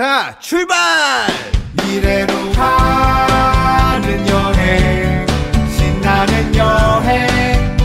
자, 출발! 미래로 가는 여행, 신나는 여행,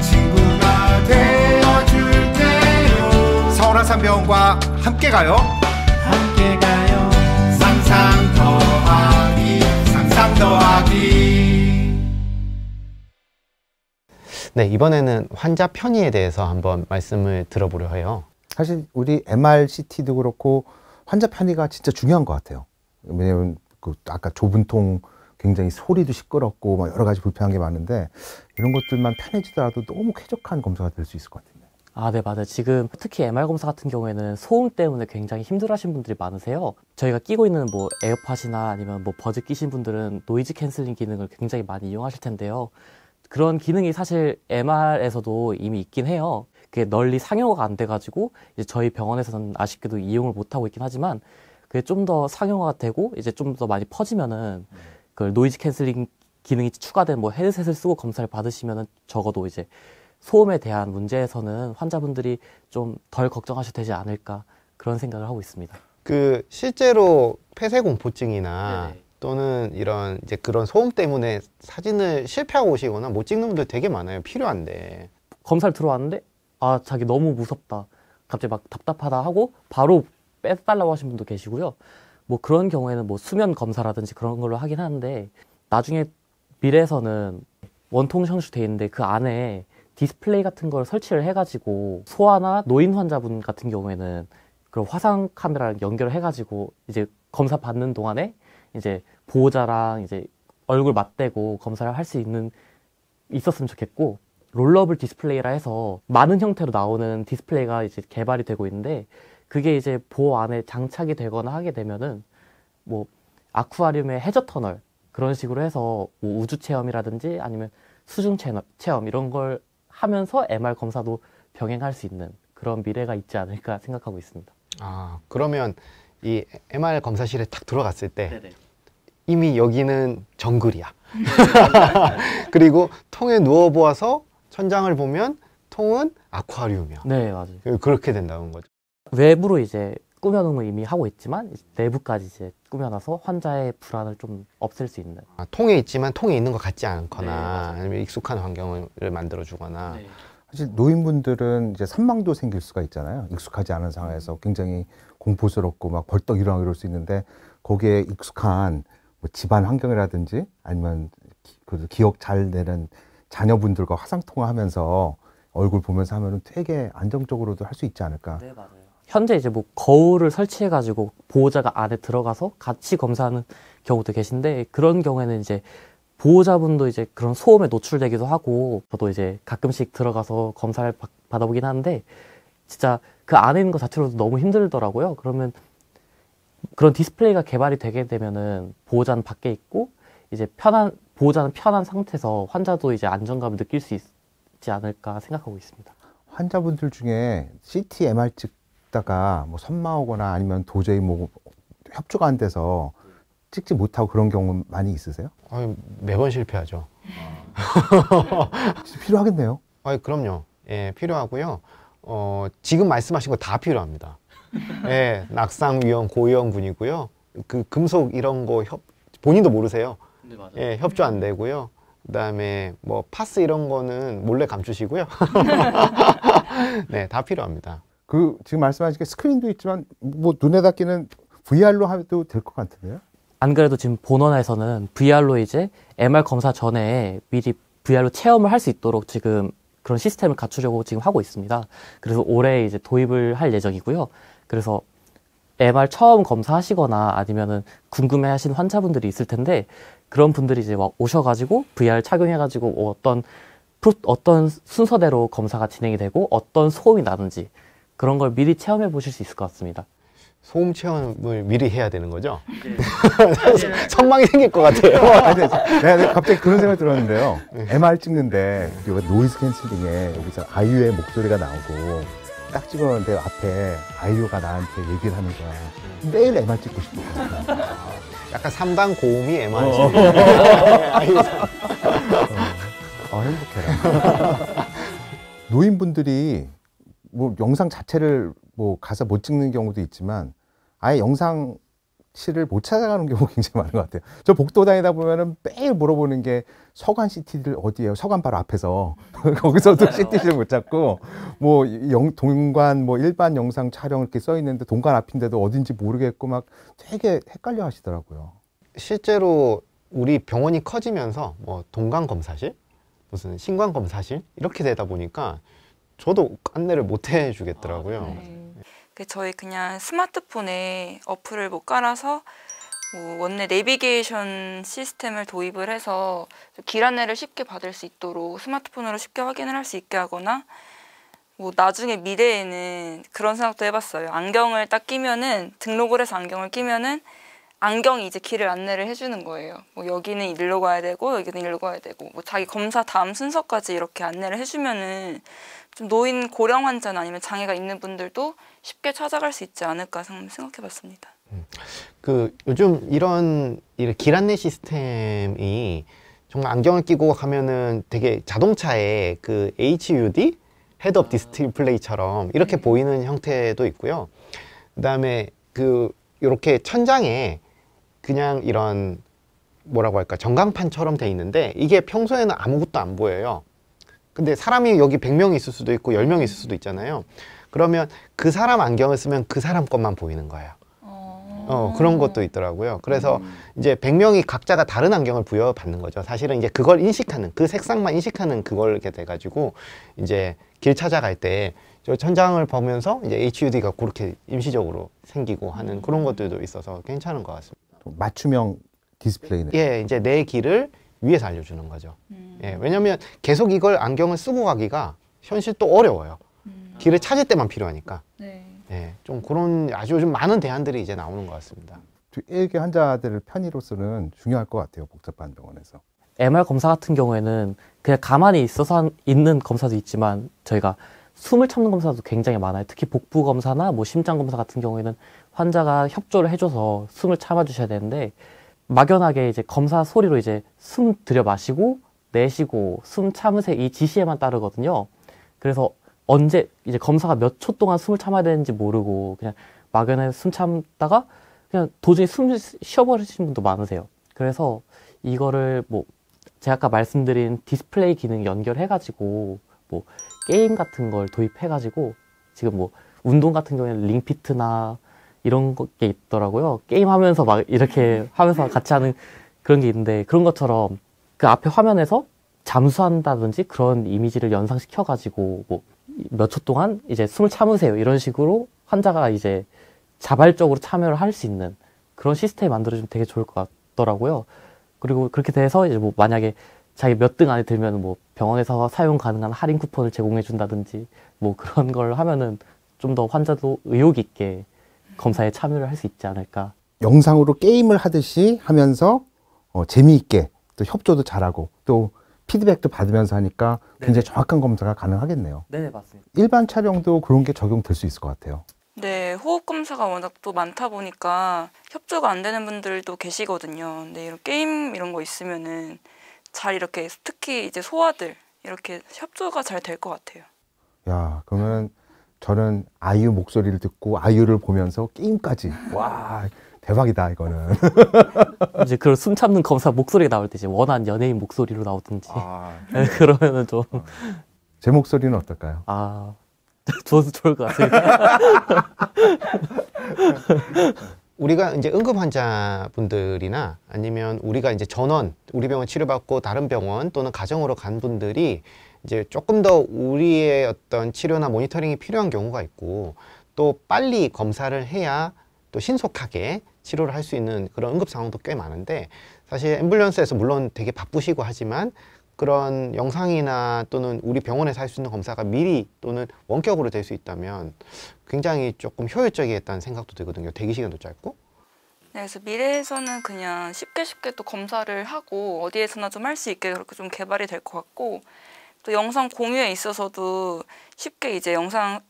친구가 되어줄게요. 설화산병원과 함께 가요. 함께 가요. 상상 더하기, 상상 더하기. 네, 이번에는 환자 편의에 대해서 한번 말씀을 들어보려 해요. 사실 우리 MRCT도 그렇고 환자 편의가 진짜 중요한 것 같아요. 왜냐면 그 아까 좁은 통 굉장히 소리도 시끄럽고 막 여러 가지 불편한 게 많은데 이런 것들만 편해지더라도 너무 쾌적한 검사가 될 수 있을 것 같은데. 아, 네, 맞아요. 지금 특히 MR 검사 같은 경우에는 소음 때문에 굉장히 힘들어하시는 분들이 많으세요. 저희가 끼고 있는 뭐 에어팟이나 아니면 뭐 버즈 끼신 분들은 노이즈 캔슬링 기능을 굉장히 많이 이용하실 텐데요. 그런 기능이 사실 MR에서도 이미 있긴 해요. 그게 널리 상용화가 안 돼가지고 이제 저희 병원에서는 아쉽게도 이용을 못 하고 있긴 하지만 그게 좀 더 상용화가 되고 이제 좀 더 많이 퍼지면은 그 노이즈 캔슬링 기능이 추가된 뭐 헤드셋을 쓰고 검사를 받으시면은 적어도 이제 소음에 대한 문제에서는 환자분들이 좀 덜 걱정하셔도 되지 않을까 그런 생각을 하고 있습니다. 그 실제로 폐쇄공포증이나 네네. 또는 이런 이제 그런 소음 때문에 사진을 실패하고 오시거나 못 찍는 분들 되게 많아요. 필요한데. 검사를 들어왔는데 아, 자기 너무 무섭다. 갑자기 막 답답하다 하고 바로 빼달라고 하신 분도 계시고요. 뭐 그런 경우에는 뭐 수면 검사라든지 그런 걸로 하긴 하는데 나중에 미래에서는 원통 형식돼 있는데 그 안에 디스플레이 같은 걸 설치를 해가지고 소아나 노인 환자분 같은 경우에는 그런 화상 카메라를 연결을 해가지고 이제 검사 받는 동안에 이제 보호자랑 이제 얼굴 맞대고 검사를 할 수 있었으면 좋겠고 롤러블 디스플레이라 해서 많은 형태로 나오는 디스플레이가 이제 개발이 되고 있는데 그게 이제 보호 안에 장착이 되거나 하게 되면은 뭐 아쿠아리움의 해저 터널 그런 식으로 해서 뭐 우주 체험이라든지 아니면 수중 체험 이런 걸 하면서 MR 검사도 병행할 수 있는 그런 미래가 있지 않을까 생각하고 있습니다. 아, 그러면 이 MR 검사실에 딱 들어갔을 때 네네. 이미 여기는 정글이야. 그리고 통에 누워보아서 천장을 보면 통은 아쿠아리움이야. 네, 맞아요. 그렇게 된다는 거죠. 외부로 이제 꾸며놓으면 이미 하고 있지만 이제 내부까지 이제 꾸며놔서 환자의 불안을 좀 없앨 수 있는. 아, 통에 있지만 통에 있는 것 같지 않거나 네, 맞아요. 아니면 익숙한 환경을 만들어주거나. 네. 사실 노인분들은 이제 산망도 생길 수가 있잖아요. 익숙하지 않은 상황에서 굉장히 공포스럽고 막 벌떡 일어나고 이럴 수 있는데 거기에 익숙한 뭐 집안 환경이라든지 아니면 그 기억 잘 내는 자녀분들과 화상통화하면서 얼굴 보면서 하면은 되게 안정적으로도 할 수 있지 않을까. 네, 맞아요. 현재 이제 뭐 거울을 설치해가지고 보호자가 안에 들어가서 같이 검사하는 경우도 계신데 그런 경우에는 이제 보호자분도 이제 그런 소음에 노출되기도 하고 저도 이제 가끔씩 들어가서 검사를 받아보긴 하는데 진짜 그 안에 있는 것 자체로도 너무 힘들더라고요. 그러면 그런 디스플레이가 개발이 되게 되면은 보호자는 밖에 있고 이제 보호자는 편한 상태에서 환자도 이제 안정감을 느낄 수 있지 않을까 생각하고 있습니다. 환자분들 중에 CT, MR 찍다가 뭐 선마오거나 아니면 도저히 뭐 협조가 안 돼서 찍지 못하고 그런 경우 많이 있으세요? 아유, 매번 실패하죠. 필요하겠네요. 아유, 그럼요. 예, 필요하고요. 지금 말씀하신 거 다 필요합니다. 예, 낙상 위험, 고위험군이고요. 그 금속 이런 거 본인도 모르세요. 네, 맞아요. 예, 협조 안 되고요. 그다음에 뭐 파스 이런 거는 몰래 감추시고요. 네, 다 필요합니다. 그 지금 말씀하신 게 스크린도 있지만 뭐 눈에다 끼는 VR로 해도 될 것 같은데요? 안 그래도 지금 본원에서는 VR로 이제 MR 검사 전에 미리 VR로 체험을 할 수 있도록 지금 그런 시스템을 갖추려고 지금 하고 있습니다. 그래서 올해 이제 도입을 할 예정이고요. 그래서 MR 처음 검사하시거나 아니면은 궁금해 하신 환자분들이 있을 텐데 그런 분들이 이제 오셔가지고 VR 착용해가지고 어떤 순서대로 검사가 진행이 되고 어떤 소음이 나는지 그런 걸 미리 체험해 보실 수 있을 것 같습니다. 소음 체험을 미리 해야 되는 거죠? 선망이 생길 것 같아요. 아니, 내가 갑자기 그런 생각이 들었는데요. MR 찍는데 여기 노이즈 캔슬링에 여기서 아이유의 목소리가 나오고 딱 찍었는데 앞에 아이유가 나한테 얘기를 하는 거야. 매일 MR 찍고 싶어. 약간 3단 고음이 MR이지. 행복해라. 노인분들이 뭐 영상 자체를 뭐 가서 못 찍는 경우도 있지만 아예 영상실을 못 찾아가는 경우가 굉장히 많은 것 같아요. 저 복도 다니다 보면은 매일 물어보는 게 서관 CT들 어디예요? 서관 바로 앞에서 거기서도 CT실 못 찾고 뭐 동관 뭐 일반 영상 촬영 이렇게 써 있는데 동관 앞인데도 어딘지 모르겠고 막 되게 헷갈려 하시더라고요. 실제로 우리 병원이 커지면서 뭐 동관 검사실, 무슨 신관 검사실 이렇게 되다 보니까 저도 안내를 못 해주겠더라고요. 저희 그냥 스마트폰에 어플을 뭐 깔아서 뭐 원내 내비게이션 시스템을 도입을 해서 길 안내를 쉽게 받을 수 있도록 스마트폰으로 쉽게 확인을 할 수 있게 하거나 뭐 나중에 미래에는 그런 생각도 해봤어요. 안경을 딱 끼면은 등록을 해서 안경을 끼면은 안경이 이제 길을 안내를 해주는 거예요. 뭐 여기는 이리로 가야 되고 여기는 이리로 가야 되고 뭐 자기 검사 다음 순서까지 이렇게 안내를 해주면은 좀 노인 고령 환자나 아니면 장애가 있는 분들도 쉽게 찾아갈 수 있지 않을까 생각해봤습니다. 그 요즘 이런 길 안내 시스템이 정말 안경을 끼고 가면은 되게 자동차에 그 HUD 헤드업 디스플레이처럼 이렇게 보이는 형태도 있고요. 그다음에 그 이렇게 천장에 그냥 이런 뭐라고 할까 전광판처럼 돼 있는데 이게 평소에는 아무것도 안 보여요. 근데 사람이 여기 100명이 있을 수도 있고 10명이 있을 수도 있잖아요. 그러면 그 사람 안경을 쓰면 그 사람 것만 보이는 거예요. 그런 것도 있더라고요. 그래서 이제 100명이 각자가 다른 안경을 부여받는 거죠. 사실은 이제 그걸 인식하는, 그 색상만 인식하는 그걸 이렇게 돼가지고 이제 길 찾아갈 때 저 천장을 보면서 이제 HUD가 그렇게 임시적으로 생기고 하는 그런 것들도 있어서 괜찮은 것 같습니다. 맞춤형 디스플레이네. 예, 이제 내 길을 위에서 알려주는 거죠. 예, 왜냐면 계속 이걸 안경을 쓰고 가기가 현실 또 어려워요. 길을 찾을 때만 필요하니까. 네. 예, 좀 그런 아주 요즘 많은 대안들이 이제 나오는 것 같습니다. 일개 환자들 편의로서는 중요할 것 같아요. 복잡한 병원에서. MR 검사 같은 경우에는 그냥 가만히 있어서 있는 검사도 있지만 저희가 숨을 참는 검사도 굉장히 많아요. 특히 복부 검사나 뭐 심장 검사 같은 경우에는 환자가 협조를 해줘서 숨을 참아주셔야 되는데 막연하게 이제 검사 소리로 이제 숨 들여 마시고 내쉬고 숨 참으세요 이 지시에만 따르거든요. 그래서 언제 이제 검사가 몇 초 동안 숨을 참아야 되는지 모르고 그냥 막연하게 숨 참다가 그냥 도저히 숨 쉬어버리시는 분도 많으세요. 그래서 이거를 뭐 제가 아까 말씀드린 디스플레이 기능 연결해가지고 뭐 게임 같은 걸 도입해가지고 지금 뭐 운동 같은 경우에는 링피트나 이런 게 있더라고요. 게임하면서 막 이렇게 하면서 같이 하는 그런 게 있는데 그런 것처럼 그 앞에 화면에서 잠수한다든지 그런 이미지를 연상시켜가지고 뭐 몇 초 동안 이제 숨을 참으세요 이런 식으로 환자가 이제 자발적으로 참여를 할 수 있는 그런 시스템이 만들어지면 되게 좋을 것 같더라고요. 그리고 그렇게 돼서 이제 뭐 만약에 자기 몇 등 안에 들면 뭐 병원에서 사용 가능한 할인 쿠폰을 제공해 준다든지 뭐 그런 걸 하면은 좀 더 환자도 의욕 있게 검사에 참여를 할 수 있지 않을까. 영상으로 게임을 하듯이 하면서 재미있게 또 협조도 잘하고 또 피드백도 받으면서 하니까 굉장히 정확한 검사가 가능하겠네요. 네, 맞습니다. 일반 촬영도 그런 게 적용될 수 있을 것 같아요. 네, 호흡 검사가 워낙 또 많다 보니까 협조가 안 되는 분들도 계시거든요. 근데 이런 게임 이런 거 있으면은 잘 이렇게 특히 이제 소아들 이렇게 협조가 잘 될 것 같아요. 야, 그러면 저는 아이유 목소리를 듣고 아이유를 보면서 게임까지. 와, 대박이다 이거는. 이제 그런 숨 참는 검사 목소리가 나올 때 이제 원한 연예인 목소리로 나오든지 그러면은 좀 제 목소리는 어떨까요? 좋을 것 같습니다. 우리가 이제 응급 환자분들이나 아니면 우리가 이제 전원, 우리 병원 치료받고 다른 병원 또는 가정으로 간 분들이 이제 조금 더 우리의 어떤 치료나 모니터링이 필요한 경우가 있고 또 빨리 검사를 해야 또 신속하게 치료를 할 수 있는 그런 응급 상황도 꽤 많은데 사실 앰뷸런스에서 물론 되게 바쁘시고 하지만 그런 영상이나 또는 우리 병원에서 할 수 있는 검사가 미리 또는 원격으로 될 수 있다면 굉장히 조금 효율적이겠다는 생각도 들거든요. 대기 시간도 짧고. 네, 그래서 미래에서는 그냥 쉽게 또 검사를 하고 어디에서나 좀 할 수 있게 그렇게 좀 개발이 될 것 같고 또 영상 공유에 있어서도 쉽게 이제 영상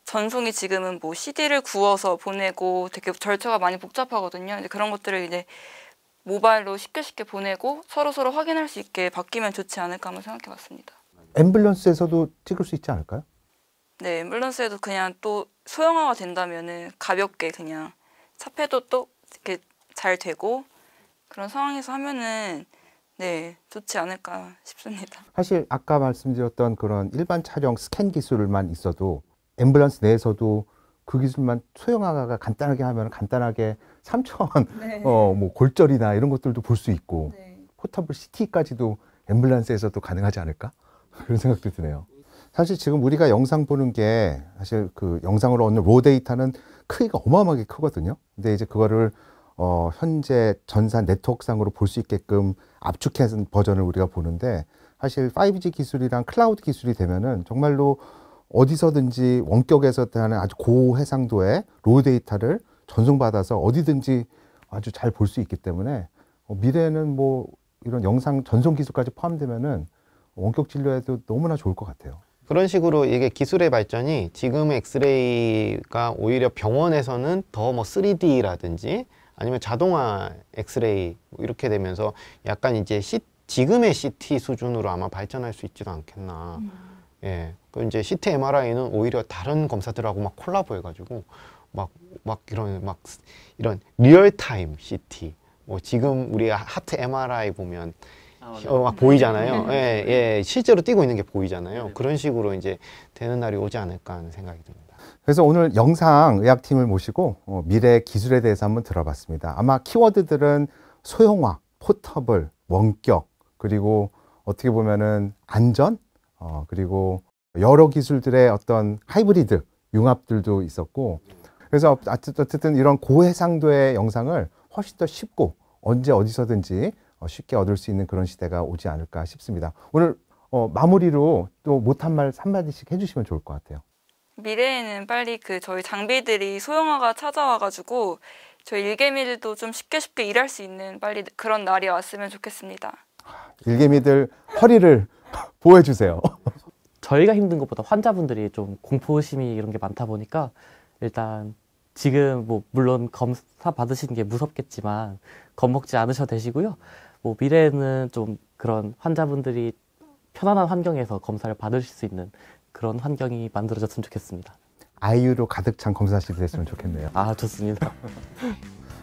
전송이 지금은 뭐 CD를 구워서 보내고 되게 절차가 많이 복잡하거든요. 이제 그런 것들을 이제 모바일로 쉽게 보내고 서로 확인할 수 있게 바뀌면 좋지 않을까 한번 생각해 봤습니다. 앰뷸런스에서도 찍을 수 있지 않을까요? 네, 앰뷸런스에도 그냥 또 소형화가 된다면은 가볍게 그냥 삽해도 또 이렇게 잘 되고 그런 상황에서 하면은 네, 좋지 않을까 싶습니다. 사실 아까 말씀드렸던 그런 일반 촬영 스캔 기술만 있어도 앰뷸런스 내에서도 그 기술만 소형화가 간단하게 하면 간단하게 3천 네. 뭐 골절이나 이런 것들도 볼 수 있고 네. 포터블 CT까지도 앰뷸런스에서도 가능하지 않을까? 그런 생각도 드네요. 사실 지금 우리가 영상 보는 게 사실 그 영상으로 얻는 로 데이터는 크기가 어마어마하게 크거든요. 근데 이제 그거를 현재 전산 네트워크상으로 볼 수 있게끔 압축해서 버전을 우리가 보는데 사실 5G 기술이랑 클라우드 기술이 되면은 정말로 어디서든지 원격에서 하는 아주 고해상도의 로 데이터를 전송받아서 어디든지 아주 잘 볼 수 있기 때문에 미래에는 뭐 이런 영상 전송 기술까지 포함되면은 원격 진료에도 너무나 좋을 것 같아요. 그런 식으로 이게 기술의 발전이 지금의 엑스레이가 오히려 병원에서는 더 뭐 3D라든지 아니면 자동화 엑스레이 뭐 이렇게 되면서 약간 이제 지금의 CT 수준으로 아마 발전할 수 있지도 않겠나. 예. 그 이제 CT MRI는 오히려 다른 검사들하고 막 콜라보해가지고 막 이런 리얼타임 CT. 뭐 지금 우리 하트 MRI 보면 막 보이잖아요. 예, 예, 실제로 뛰고 있는 게 보이잖아요. 그런 식으로 이제 되는 날이 오지 않을까 하는 생각이 듭니다. 그래서 오늘 영상의학팀을 모시고 미래 기술에 대해서 한번 들어봤습니다. 아마 키워드들은 소형화, 포터블, 원격, 그리고 어떻게 보면은 안전, 그리고 여러 기술들의 어떤 하이브리드 융합들도 있었고, 그래서 어쨌든 이런 고해상도의 영상을 훨씬 더 쉽고 언제 어디서든지 쉽게 얻을 수 있는 그런 시대가 오지 않을까 싶습니다. 오늘 마무리로 또 못한 말 한마디씩 해주시면 좋을 것 같아요. 미래에는 빨리 그 저희 장비들이 소형화가 찾아와가지고 저희 일개미들도 좀 쉽게 일할 수 있는 빨리 그런 날이 왔으면 좋겠습니다. 일개미들 허리를 보호해주세요. 저희가 힘든 것보다 환자분들이 좀 공포심이 이런 게 많다 보니까 일단 지금 뭐 물론 검사 받으시는 게 무섭겠지만 겁먹지 않으셔도 되시고요. 뭐 미래에는 좀 그런 환자분들이 편안한 환경에서 검사를 받으실 수 있는 그런 환경이 만들어졌으면 좋겠습니다. 아이유로 가득 찬 검사실이 됐으면 좋겠네요. 아, 좋습니다.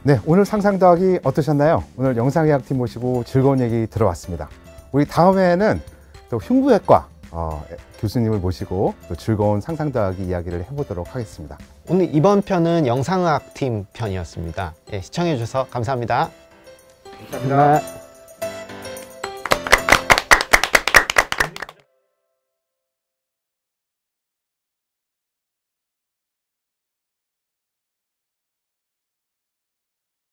네, 오늘 상상 더하기 어떠셨나요? 오늘 영상의학팀 모시고 즐거운 얘기 들어봤습니다. 우리 다음에는 또 흉부외과 교수님을 모시고 또 즐거운 상상 더하기 이야기를 해보도록 하겠습니다. 오늘 이번 편은 영상의학팀 편이었습니다. 예, 시청해 주셔서 감사합니다. 감사합니다.